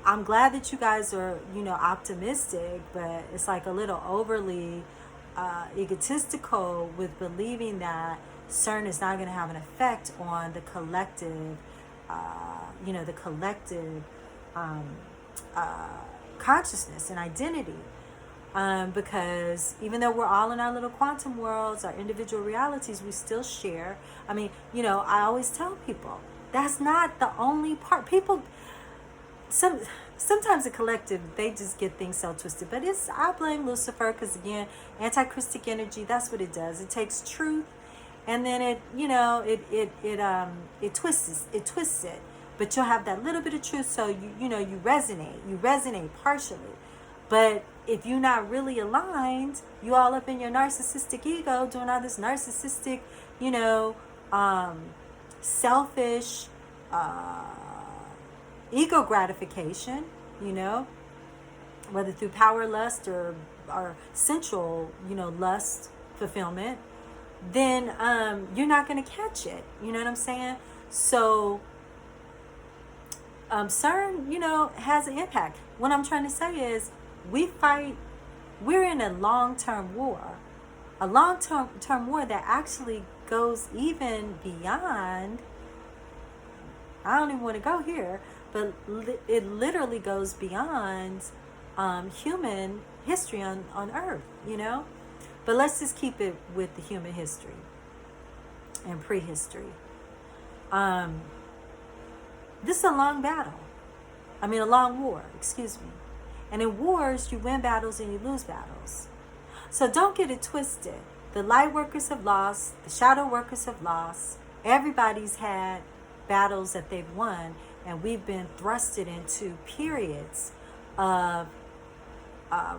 I'm glad that you guys are optimistic, but it's like a little overly egotistical with believing that CERN is not going to have an effect on the collective consciousness and identity, because even though we're all in our little quantum worlds, our individual realities, we still share. I mean, I always tell people that's not the only part. People, sometimes the collective, they just get things so twisted. But I blame Lucifer, because again, anti-Christic energy, that's what it does. It takes truth, and then it twists it. But you'll have that little bit of truth, so you resonate partially. But if you're not really aligned, you all up in your narcissistic ego, doing all this narcissistic, selfish ego gratification, whether through power, lust, or sensual, lust fulfillment, then you're not going to catch it. You know what I'm saying? So CERN, has an impact. what I'm trying to say is we're in a long-term war. A long-term war that actually goes even beyond, I don't even want to go here, but it literally goes beyond human history on Earth, But let's just keep it with the human history and prehistory. This is a long battle. A long war, excuse me. And in wars, you win battles and you lose battles. So don't get it twisted. The light workers have lost. The shadow workers have lost. Everybody's had battles that they've won. And we've been thrusted into periods of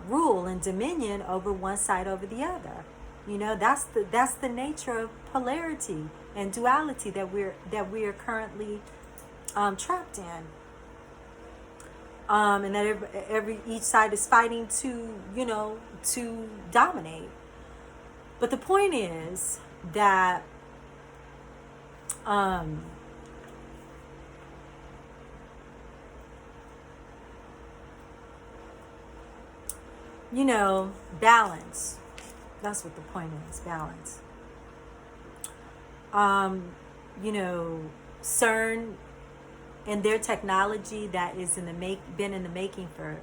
rule and dominion over one side over the other. That's the nature of polarity and duality that we are currently trapped in. And that each side is fighting to dominate. But the point is that balance. That's what the point is, balance. Cern and their technology that is been in the making for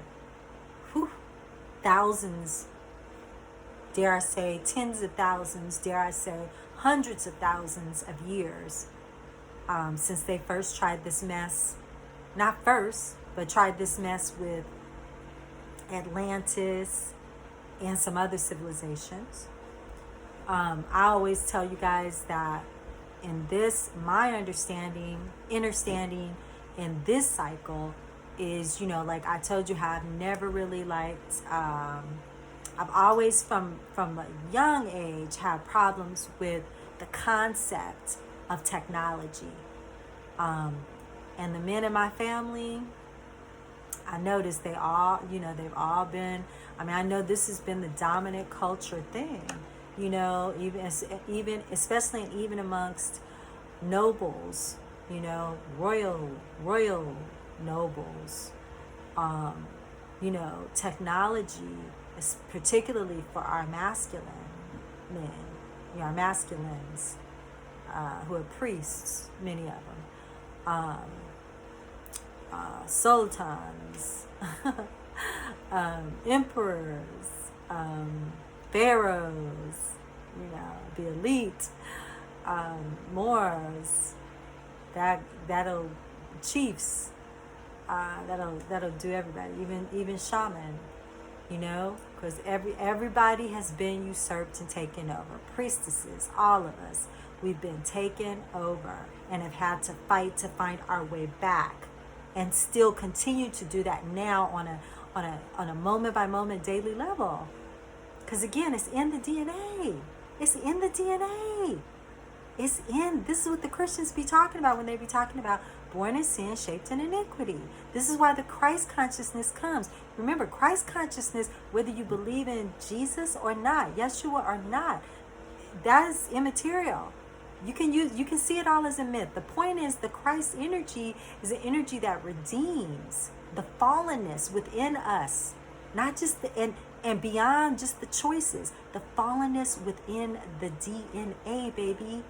thousands, dare I say tens of thousands, dare I say hundreds of thousands of years, since they first tried this mess. Not first, but tried this mess with Atlantis and some other civilizations. I always tell you guys that in this, my understanding in this cycle is, like I told you how I've never really liked, I've always from a young age had problems with the concept of technology. And the men in my family, I noticed they've all been, I know this has been the dominant culture thing, even especially and even amongst nobles, royal nobles, technology is particularly for our masculine men, our masculines, who are priests, many of them, sultans, emperors, pharaohs, the elite, Moors, that'll chiefs, that'll do everybody, even shaman, because everybody has been usurped and taken over. Priestesses, all of us, we've been taken over and have had to fight to find our way back, and still continue to do that now on a moment by moment daily level. Because again, it's in the DNA. It's in the DNA. This is what the Christians be talking about when they be talking about born in sin, shaped in iniquity. This is why the Christ consciousness comes. Remember, Christ consciousness, whether you believe in Jesus or not, Yeshua or not, that is immaterial. You can see it all as a myth. The point is, the Christ energy is an energy that redeems the fallenness within us, not just and beyond just the choices, the fallenness within the DNA, baby.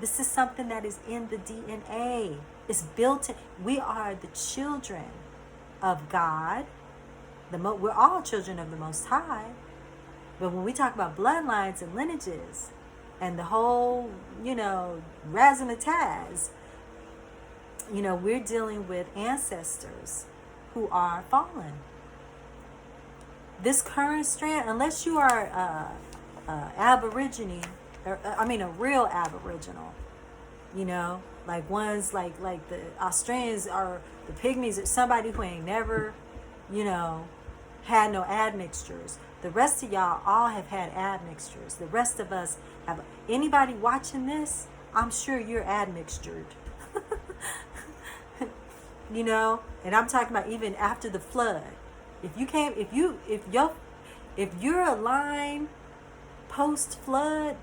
This is something that is in the DNA. It's built in. We are the children of God. We're all children of the Most High. But when we talk about bloodlines and lineages and the whole, razzmatazz, we're dealing with ancestors who are fallen. This current strand, unless you are Aborigine, a real Aboriginal, like ones like the Australians or the Pygmies, or somebody who ain't never, had no admixtures. The rest of y'all all have had admixtures. The rest of us have. Anybody watching this, I'm sure you're admixtured. And I'm talking about even after the flood. If you're a line post flood,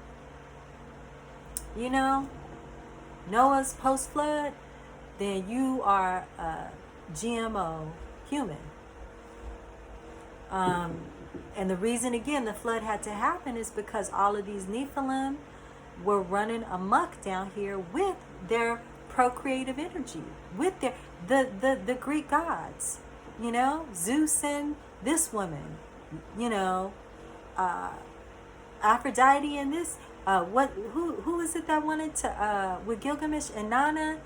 Noah's post flood, then you are a GMO human. And the reason, again, the flood had to happen is because all of these Nephilim were running amok down here with their procreative energy, with their the Greek gods, Zeus and this woman, Aphrodite and this. Who is it that wanted to with Gilgamesh and Nana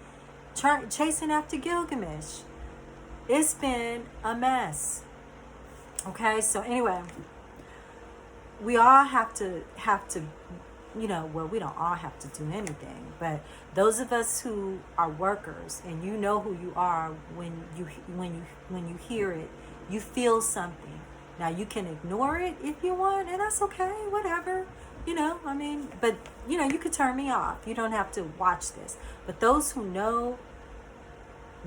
chasing after Gilgamesh? It's been a mess. Okay, so anyway, we all have to well, we don't all have to do anything, but those of us who are workers, and you know who you are when you hear it, you feel something. Now you can ignore it if you want, and that's okay, whatever. But you could turn me off. You don't have to watch this. But those who know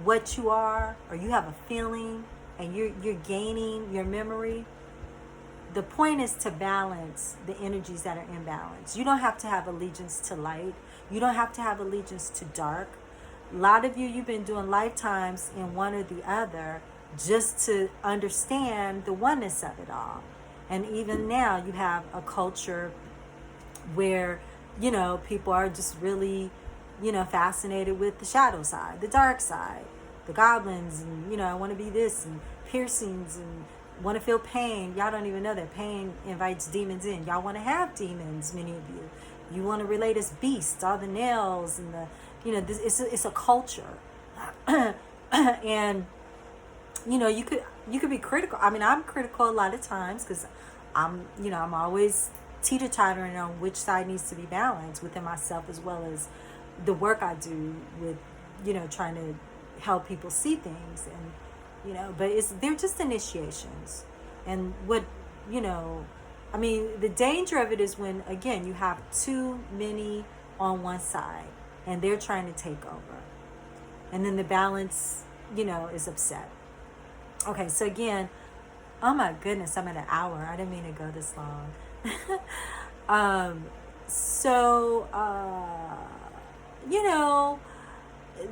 what you are, or you have a feeling, and you're gaining your memory, the point is to balance the energies that are imbalanced. You don't have to have allegiance to light. You don't have to have allegiance to dark. A lot of you've been doing lifetimes in one or the other just to understand the oneness of it all. And even now you have a culture where, people are just really, fascinated with the shadow side, the dark side, the goblins, and, I want to be this, and piercings, and want to feel pain. Y'all don't even know that pain invites demons in. Y'all want to have demons, many of you. You want to relate as beasts, all the nails and the, it's a culture. And, you could be critical. I mean, I'm critical a lot of times because I'm always teeter-tottering on which side needs to be balanced within myself, as well as the work I do with, trying to help people see things. And, but they're just initiations. And what, the danger of it is when, again, you have too many on one side and they're trying to take over. And then the balance, is upset. Okay, so again, oh my goodness, I'm at an hour. I didn't mean to go this long.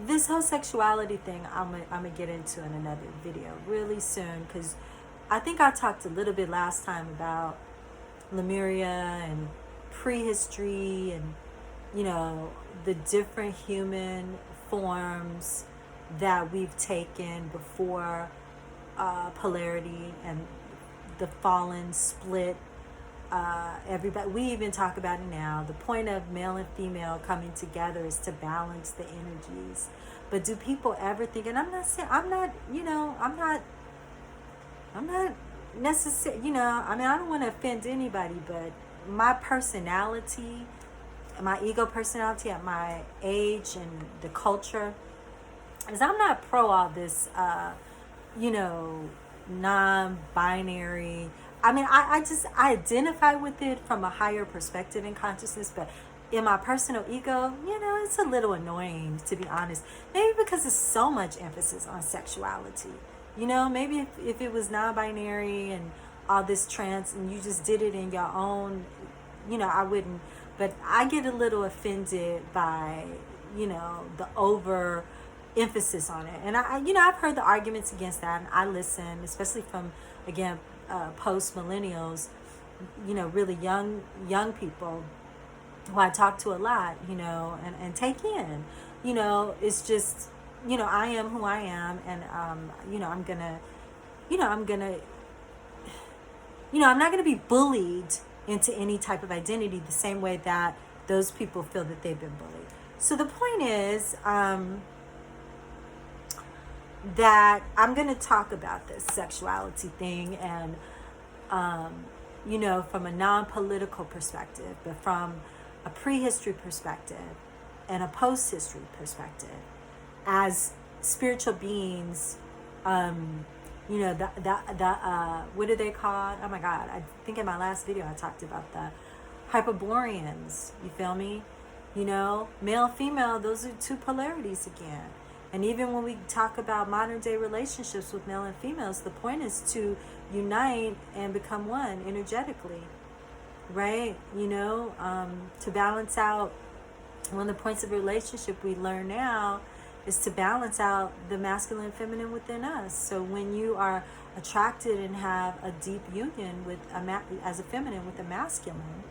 This whole sexuality thing, I'm gonna get into in another video really soon, because I think I talked a little bit last time about Lemuria and prehistory and the different human forms that we've taken before polarity and the fallen split. Everybody, we even talk about it now. The point of male and female coming together is to balance the energies. But do people ever think, and I'm not necessarily, I don't want to offend anybody, but my personality, my ego personality at my age and the culture, is I'm not pro all this, non-binary. I identify with it from a higher perspective in consciousness, but in my personal ego, it's a little annoying, to be honest. Maybe because there's so much emphasis on sexuality. Maybe if it was non-binary and all this trans and you just did it in your own, I wouldn't. But I get a little offended by, the over emphasis on it. And I've heard the arguments against that, and I listen, especially from, again, post millennials, really young people who I talk to a lot, and take in, it's just, I am who I am, and I'm not gonna be bullied into any type of identity the same way that those people feel that they've been bullied. So the point is that I'm going to talk about this sexuality thing, and from a non-political perspective, but from a prehistory perspective and a post-history perspective, as spiritual beings. What are they called? Oh my God, I think in my last video I talked about the Hyperboreans. You feel me? Male and female, those are two polarities again. And even when we talk about modern day relationships with male and females, the point is to unite and become one energetically, right? To balance out. One of the points of relationship we learn now is to balance out the masculine and feminine within us. So when you are attracted and have a deep union with as a feminine with a masculine,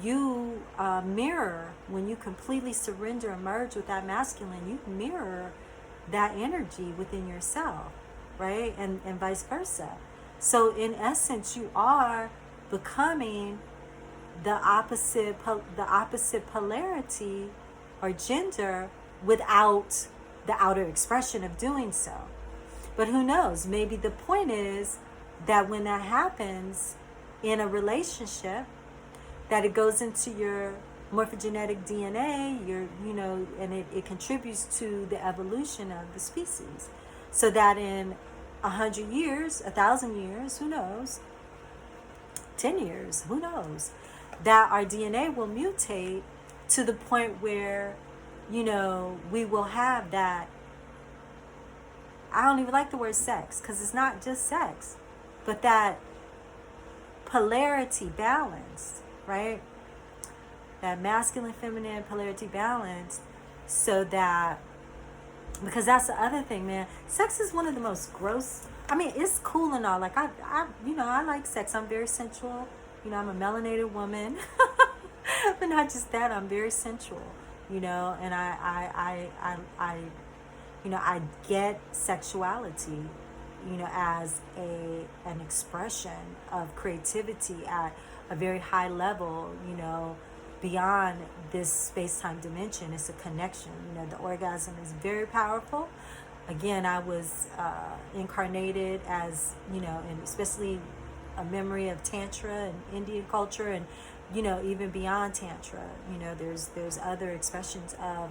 you mirror, when you completely surrender and merge with that masculine, you mirror that energy within yourself, right? And vice versa. So in essence, you are becoming the opposite polarity or gender without the outer expression of doing so. But who knows? Maybe the point is that when that happens in a relationship, that it goes into your morphogenetic DNA, and it contributes to the evolution of the species. So that in 100 years, 1,000 years, who knows, 10 years, who knows, that our DNA will mutate to the point where, we will have that. I don't even like the word sex, because it's not just sex, but that polarity balance, right? That masculine, feminine polarity balance, so that, because that's the other thing, man. Sex is one of the most gross. I mean, it's cool and all. Like I like sex. I'm very sensual. I'm a melanated woman, but not just that. I'm very sensual. And I get sexuality, as an expression of creativity at a very high level, beyond this space-time dimension. It's a connection. The orgasm is very powerful. Again, I was incarnated as, and especially a memory of Tantra and Indian culture, and, even beyond Tantra, there's other expressions of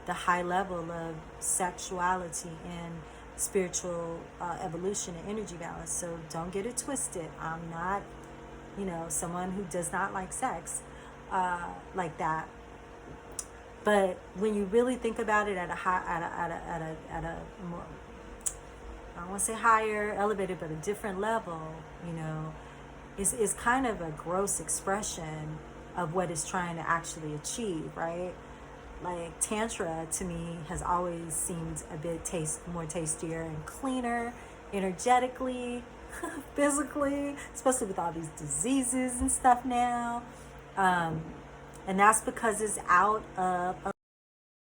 the high level of sexuality and spiritual evolution and energy balance. So don't get it twisted. I'm not, someone who does not like sex like that. But when you really think about it at a more, I don't want to say higher, elevated, but a different level, is kind of a gross expression of what it's trying to actually achieve, right? Like Tantra to me has always seemed a bit more tastier and cleaner, energetically, physically, especially with all these diseases and stuff now. And that's because it's out of